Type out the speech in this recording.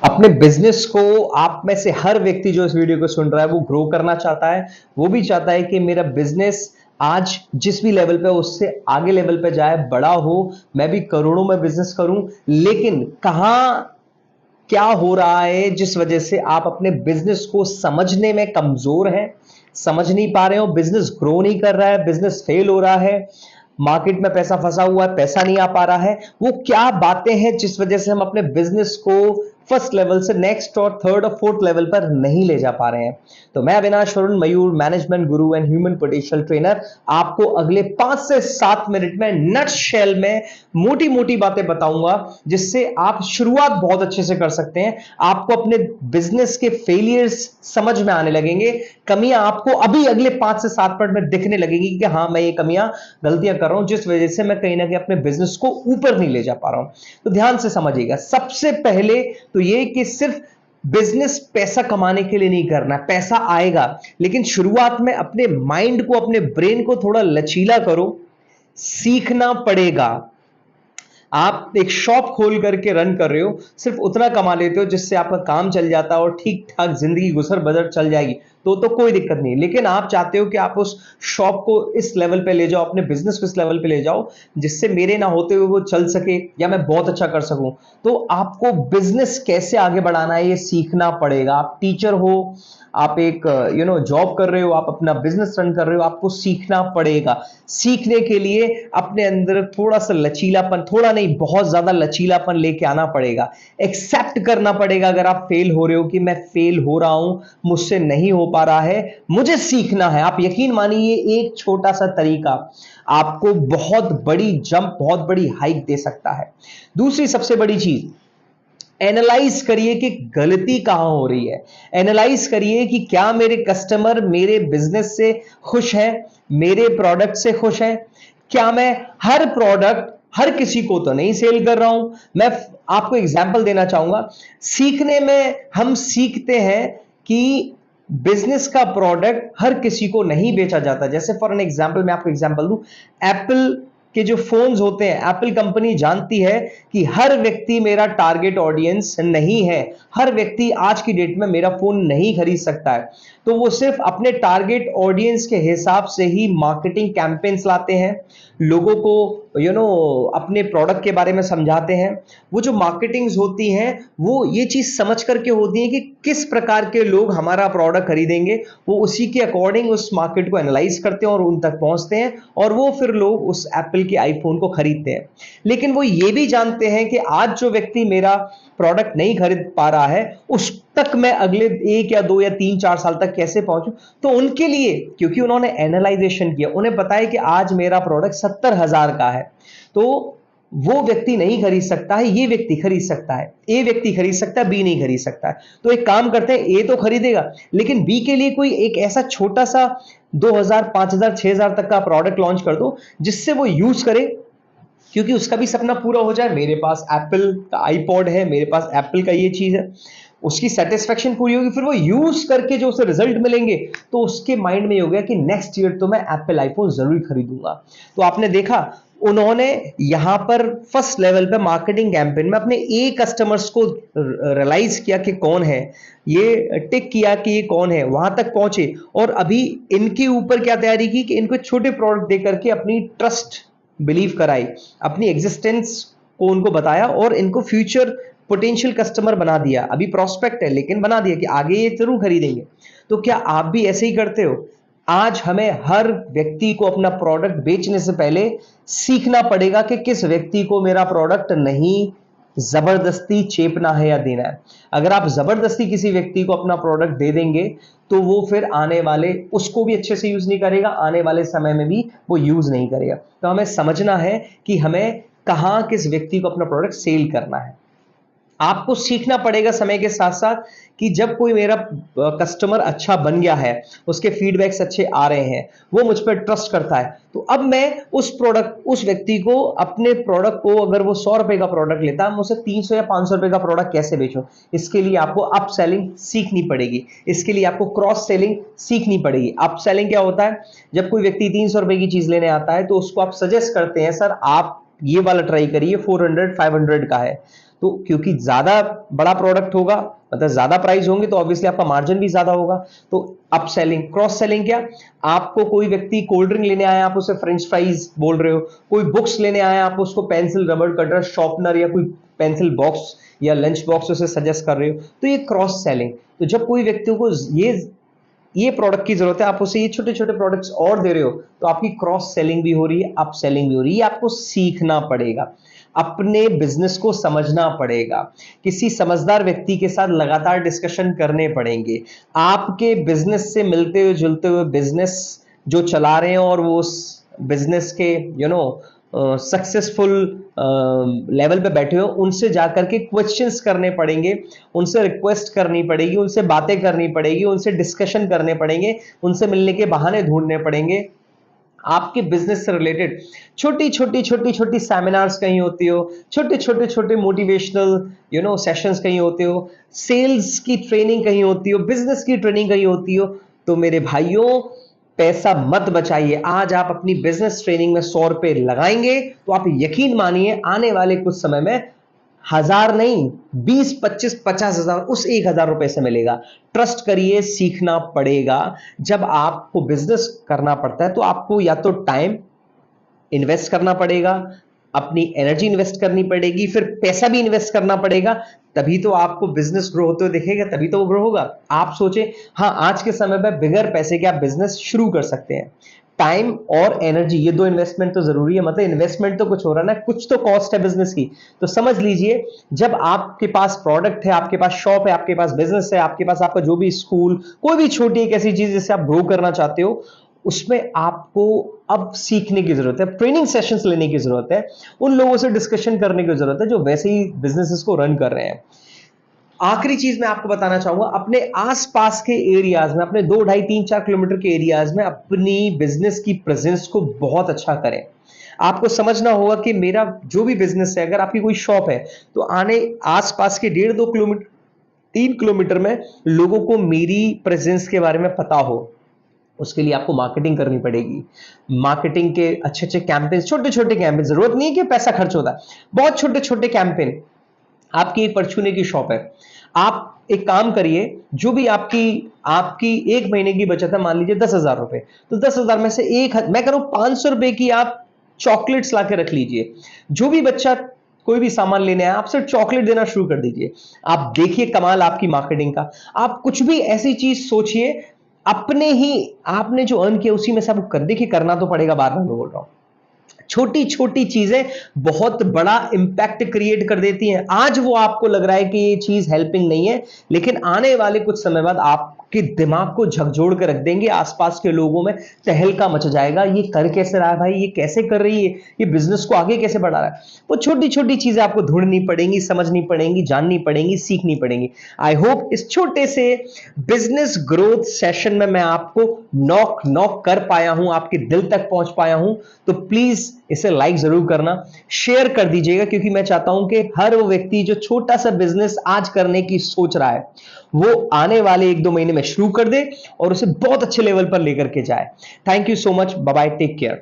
अपने बिजनेस को आप में से हर व्यक्ति जो इस वीडियो को सुन रहा है वो ग्रो करना चाहता है। वो भी चाहता है कि मेरा बिजनेस आज जिस भी लेवल पे उससे आगे लेवल पे जाए, बड़ा हो, मैं भी करोड़ों में बिजनेस करूं। लेकिन कहां क्या हो रहा है जिस वजह से आप अपने बिजनेस को समझने में कमजोर हैं, समझ नहीं पा रहे हो, बिजनेस ग्रो नहीं कर रहा है, बिजनेस फेल हो रहा है, मार्केट में पैसा फंसा हुआ है, पैसा नहीं आ पा रहा है। वो क्या बातें हैं जिस वजह से हम अपने बिजनेस को फर्स्ट लेवल से नेक्स्ट और थर्ड और फोर्थ लेवल पर नहीं ले जा पा रहे हैं। तो मैं अविनाश वरुण मयूर, management Guru and human potential trainer, आपको अगले 5 से 7 मिनट में नट शेल में मोटी मोटी बातें बताऊंगा जिससे आप शुरुआत बहुत अच्छे से कर सकते हैं। आपको अपने बिजनेस के फेलियर्स समझ में आने लगेंगे, कमियां आपको अभी अगले 5 से 7 मिनट में दिखने लगेंगी कि हाँ, मैं ये कमियां गलतियां कर रहा हूं जिस वजह से मैं कहीं ना कहीं अपने बिजनेस को ऊपर नहीं ले जा पा रहा हूं। तो ध्यान से समझिएगा। सबसे पहले तो ये कि सिर्फ बिजनेस पैसा कमाने के लिए नहीं करना, पैसा आएगा, लेकिन शुरुआत में अपने माइंड को, अपने ब्रेन को थोड़ा लचीला करो। सीखना पड़ेगा। आप एक शॉप खोल करके रन कर रहे हो, सिर्फ उतना कमा लेते हो जिससे आपका काम चल जाता है और ठीक ठाक जिंदगी गुजर बसर चल जाएगी, तो कोई दिक्कत नहीं। लेकिन आप चाहते हो कि आप उस शॉप को इस लेवल पे ले जाओ, अपने बिजनेस को इस लेवल पे ले जाओ जिससे मेरे ना होते हुए वो चल सके या मैं बहुत अच्छा कर सकूं। तो आपको बिजनेस कैसे आगे बढ़ाना है ये सीखना पड़ेगा। आप टीचर हो, आप एक जॉब कर रहे हो, आप अपना बिजनेस रन कर रहे हो, आपको सीखना पड़ेगा। सीखने के लिए अपने अंदर थोड़ा सा लचीलापन, थोड़ा नहीं बहुत ज्यादा लचीलापन लेके आना पड़ेगा। एक्सेप्ट करना पड़ेगा अगर आप फेल हो रहे हो कि मैं फेल हो रहा हूं, मुझसे नहीं हो पा रहा है, मुझे सीखना है। आप यकीन मानिए एक छोटा सा तरीका आपको बहुत बड़ी जंप, बहुत बड़ी हाइक दे सकता है। दूसरी सबसे बड़ी चीज, एनालाइज करिए कि गलती कहां हो रही है। एनालाइज करिए कि क्या मेरे कस्टमर मेरे बिजनेस से खुश हैं, मेरे प्रोडक्ट से खुश हैं। क्या मैं हर प्रोडक्ट हर किसी को तो नहीं सेल कर रहा हूं। मैं आपको एग्जांपल देना चाहूंगा। सीखने में हम सीखते हैं कि बिजनेस का प्रोडक्ट हर किसी को नहीं बेचा जाता। जैसे फॉर एन एग्जांपल, मैं आपको एग्जांपल दूं, एप्पल के जो फोन्स होते हैं, एप्पल कंपनी जानती है कि हर व्यक्ति मेरा टारगेट ऑडियंस नहीं है, हर व्यक्ति आज की डेट में मेरा फोन नहीं खरीद सकता है। तो वो सिर्फ अपने टारगेट ऑडियंस के हिसाब से ही मार्केटिंग कैंपेन्स लाते हैं, लोगों को अपने प्रोडक्ट के बारे में समझाते हैं। वो जो मार्केटिंग्स होती हैं वो ये चीज समझ करके होती है कि किस प्रकार के लोग हमारा प्रोडक्ट खरीदेंगे। वो उसी के अकॉर्डिंग उस मार्केट को एनालाइज करते हैं और उन तक पहुंचते हैं, और वो फिर लोग उस एप्पल के आईफोन को खरीदते हैं। लेकिन वो ये भी जानते हैं कि आज जो व्यक्ति मेरा प्रोडक्ट नहीं खरीद पा रहा है उस तक मैं अगले 1 या 2 या 3 4 साल तक कैसे पहुंचूं। तो उनके लिए, क्योंकि उन्होंने एनालाइजेशन किया, उन्हें पता है कि आज मेरा प्रोडक्ट 70,000 का है, तो वो व्यक्ति नहीं खरीद सकता है, ये व्यक्ति खरीद सकता है। ए व्यक्ति खरीद सकता है, बी नहीं खरीद सकता है। तो एक काम करते हैं, ए तो खरीदेगा लेकिन बी के लिए कोई एक ऐसा छोटा सा 2,000 5,000 6,000 तक का प्रोडक्ट लॉन्च कर दो जिससे वो यूज करे, क्योंकि उसका भी सपना पूरा हो जाए। मेरे पास एप्पल का आईपॉड है, मेरे पास एप्पल का ये चीज है, उसकी सेटिस्फेक्शन पूरी होगी, फिर वो यूज करके जो उसे रिजल्ट मिलेंगे तो उसके माइंड में ये हो गया कि नेक्स्ट ईयर तो मैं एप्पल आईफोन जरूर खरीदूंगा। तो आपने देखा, उन्होंने यहां पर फर्स्ट लेवल पे मार्केटिंग कैंपेन में अपने ए कस्टमर्स को रियलाइज किया कि कौन है, ये टिक किया कि ये कौन है, वहां तक पहुंचे, और अभी इनके ऊपर क्या तैयारी की कि इनको छोटे प्रोडक्ट देकर के अपनी ट्रस्ट बिलीव कराई, अपनी एग्जिस्टेंस को उनको बताया और इनको फ्यूचर पोटेंशियल कस्टमर बना दिया। अभी प्रोस्पेक्ट है लेकिन बना दिया कि आगे ये जरूर खरीदेंगे। तो क्या आप भी ऐसे ही करते हो? आज हमें हर व्यक्ति को अपना प्रोडक्ट बेचने से पहले सीखना पड़ेगा कि किस व्यक्ति को मेरा प्रोडक्ट नहीं जबरदस्ती चेपना है या देना है। अगर आप जबरदस्ती किसी व्यक्ति को अपना प्रोडक्ट दे देंगे तो वो फिर आने वाले, उसको भी अच्छे से यूज नहीं करेगा, आने वाले समय में भी वो यूज नहीं करेगा। तो हमें समझना है कि हमें कहां किस व्यक्ति को अपना प्रोडक्ट सेल करना है। आपको सीखना पड़ेगा समय के साथ साथ कि जब कोई मेरा कस्टमर अच्छा बन गया है, उसके फीडबैक्स अच्छे आ रहे हैं, वो मुझ पर ट्रस्ट करता है, तो अब मैं उस व्यक्ति को, अपने प्रोडक्ट को, अगर वो 100 रुपए का प्रोडक्ट लेता है, मैं उसे 300 या 500 रुपए का प्रोडक्ट कैसे बेचूं। इसके लिए आपको अप सेलिंग सीखनी पड़ेगी, इसके लिए आपको क्रॉस सेलिंग सीखनी पड़ेगी। अप सेलिंग क्या होता है? जब कोई व्यक्ति 300 रुपए की चीज लेने आता है तो उसको आप सजेस्ट करते हैं, सर आप ये वाला ट्राई करिए, 400 500 का है। तो क्योंकि ज्यादा बड़ा प्रोडक्ट होगा, मतलब ज्यादा प्राइस होंगे, तो ऑब्वियसली आपका मार्जिन भी ज्यादा होगा। तो अप सेलिंग, क्रॉस सेलिंग क्या, आपको कोई व्यक्ति कोल्ड ड्रिंक लेने आया, आप उसे फ्रेंच फ्राइज बोल रहे हो, कोई बुक्स लेने आया, आप उसको पेंसिल, रबड़ कटर, शॉर्पनर या कोई पेंसिल बॉक्स या लंच बॉक्स उसे सजेस्ट कर रहे हो, तो ये क्रॉस सेलिंग। तो जब कोई व्यक्ति को ये प्रोडक्ट की जरूरत है, आप उसे ये छोटे छोटे प्रोडक्ट्स और दे रहे हो, तो आपकी क्रॉस सेलिंग भी हो रही है, अप सेलिंग भी हो रही है। ये आपको सीखना पड़ेगा, अपने बिजनेस को समझना पड़ेगा, किसी समझदार व्यक्ति के साथ लगातार डिस्कशन करने पड़ेंगे। आपके बिजनेस से मिलते हुए जुलते हुए बिजनेस जो चला रहे हैं और वो उस बिजनेस के सक्सेसफुल लेवल पे बैठे हो, उनसे जाकर के क्वेश्चंस करने पड़ेंगे, उनसे रिक्वेस्ट करनी पड़ेगी, उनसे बातें करनी पड़ेगी, उनसे डिस्कशन करने पड़ेंगे, उनसे मिलने के बहाने ढूंढने पड़ेंगे। आपके बिजनेस से रिलेटेड छोटी छोटी छोटी छोटी सेमिनार्स कहीं होती हो, छोटे छोटे छोटे मोटिवेशनल सेशंस कहीं होते हो, सेल्स की ट्रेनिंग कहीं होती हो, बिजनेस की ट्रेनिंग कहीं होती हो, तो मेरे भाइयों, पैसा मत बचाइए। आज आप अपनी बिजनेस ट्रेनिंग में 100 रुपए लगाएंगे तो आप यकीन मानिए आने वाले कुछ समय में हजार नहीं, 20, 25, 50,000 उस 1,000 रुपए से मिलेगा। ट्रस्ट करिए, सीखना पड़ेगा। जब आपको बिजनेस करना पड़ता है तो आपको या तो टाइम इन्वेस्ट करना पड़ेगा, अपनी एनर्जी इन्वेस्ट करनी पड़ेगी, फिर पैसा भी इन्वेस्ट करना पड़ेगा, तभी तो आपको बिजनेस ग्रो होते हुए दिखेगा, तभी तो वो ग्रो होगा। आप सोचे, हाँ, आज के समय में बिगर पैसे के आप बिजनेस शुरू कर सकते हैं। टाइम और एनर्जी, ये दो इन्वेस्टमेंट तो जरूरी है। मतलब इन्वेस्टमेंट तो कुछ हो रहा है ना, कुछ तो कॉस्ट है बिजनेस की। तो समझ लीजिए, जब आपके पास प्रोडक्ट है, आपके पास शॉप है, आपके पास बिजनेस है, आपके पास आपका जो भी स्कूल, कोई भी छोटी एक ऐसी चीज जिससे आप ग्रो करना चाहते हो, उसमें आपको अब सीखने की जरूरत है, ट्रेनिंग सेशंस लेने की जरूरत है, उन लोगों से डिस्कशन करने की जरूरत है जो वैसे ही बिजनेसेस को रन कर रहे हैं। आखिरी चीज मैं आपको बताना चाहूंगा, अपने आसपास के एरियाज में, अपने 2, 2.5, 3, 4 किलोमीटर के एरियाज में अपनी बिजनेस की प्रेजेंस को बहुत अच्छा करें। आपको समझना होगा कि मेरा जो भी बिजनेस है, अगर आपकी कोई शॉप है, तो आने आसपास के 1.5-2 किलोमीटर, 3 किलोमीटर में लोगों को मेरी प्रेजेंस के बारे में पता हो। उसके लिए आपको मार्केटिंग करनी पड़ेगी। मार्केटिंग के अच्छे अच्छे कैंपेन, छोटे छोटे कैंपेन, जरूरत नहीं है कि पैसा खर्च होता है, बहुत छोटे छोटे कैंपेन। आपकी एक परचूने की शॉप है, आप एक काम करिए, जो भी आपकी आपकी एक महीने की बचत है, मान लीजिए 10,000 रुपए, तो 10,000 में से मैं करूं 500 रुपए की आप चॉकलेट्स लाके रख लीजिए। जो भी बच्चा कोई भी सामान लेने आया, आप सिर्फ चॉकलेट देना शुरू कर दीजिए। आप देखिए कमाल आपकी मार्केटिंग का। आप कुछ भी ऐसी चीज सोचिए, अपने ही आपने जो अर्न किया उसी में से आप कर देखिए, करना तो पड़ेगा, बार बार मैं बोल रहा हूं। छोटी छोटी चीजें बहुत बड़ा इंपैक्ट क्रिएट कर देती हैं। आज वो आपको लग रहा है कि ये चीज हेल्पिंग नहीं है, लेकिन आने वाले कुछ समय बाद आपके दिमाग को झकझोर कर रख देंगे। आसपास के लोगों में तहलका मच जाएगा, ये कर कैसे रहा है भाई, ये कैसे कर रही है, ये बिजनेस को आगे कैसे बढ़ा रहा है। वो छोटी छोटी चीजें आपको ढूंढनी पड़ेंगी, समझनी पड़ेंगी, जाननी पड़ेंगी, सीखनी पड़ेंगी। आई होप इस छोटे से बिजनेस ग्रोथ सेशन में मैं आपको नॉक नॉक कर पाया हूं, आपके दिल तक पहुंच पाया हूं। तो प्लीज इसे लाइक जरूर करना, शेयर कर दीजिएगा, क्योंकि मैं चाहता हूं कि हर वो व्यक्ति जो छोटा सा बिजनेस आज करने की सोच रहा है, वो आने वाले 1-2 महीने में शुरू कर दे और उसे बहुत अच्छे लेवल पर लेकर के जाए। Thank you so much, bye bye, take care.